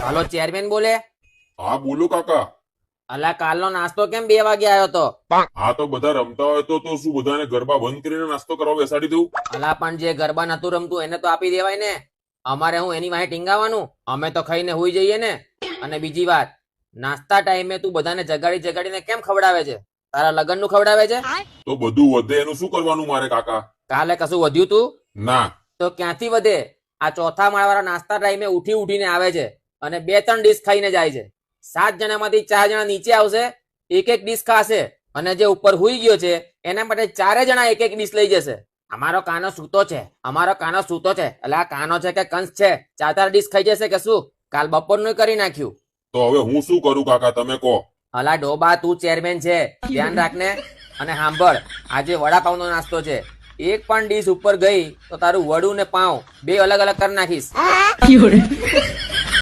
હાલો chairman બોલે. હા બોલો કાકા. અલા કાલનો નાસ્તો કેમ 2 વાગે આવ્યો તો? હા તો બધા રમતા હોય તો શું બધાને ગરબા બંધ કરીને નાસ્તો કરવા બેસાડી દઉં? અલા પણ જે ગરબા નતું રમતું એને તો આપી દેવાય ને. અમારે હું એની વાહે ટીંગાવાનું? અમે તો ખાઈને હુઈ જઈએ ને. અને બીજી વાત, નાસ્તા ટાઈમે તું બધાને જગાડીને કેમ ખવડાવે છે? તારા લગન નું ખવડાવે છે? તો બધું વધે એનું શું કરવાનું મારે કાકા? કાલે કશું વધ્યું તું? ના. તો ક્યાંથી વધે? આ ચોથા માળવાળા નાસ્તા ટાઈમે ઉઠીને આવે છે અને 2-3 ડીશ ખાઈને જાય છે. 7 જણામાંથી 4 જણા નીચે આવશે, એક ડીશ ખાશે, અને જે ઉપર હુઈ ગયો છે એના માટે 4 જણા એક ડીશ લઈ જશે. અમારો કાનો સૂતો છે એટલે આ કાનો છે કે કંસ છે? 4 ડીશ ખાઈ જશે કે શું? કાલ બપોરનું કરી નાખ્યું. તો હવે હું શું કરું કાકા, તમે કહો. અલા ડોબા, તું ચેરમેન છે, ધ્યાન રાખને. અને સાંભળ, આજે વડાપાવનો નાસ્તો છે, એક પણ ડીશ ઉપર ગઈ તો તારું વડું ને પાઉં 2 અલગ અલગ કરી નાખીશ.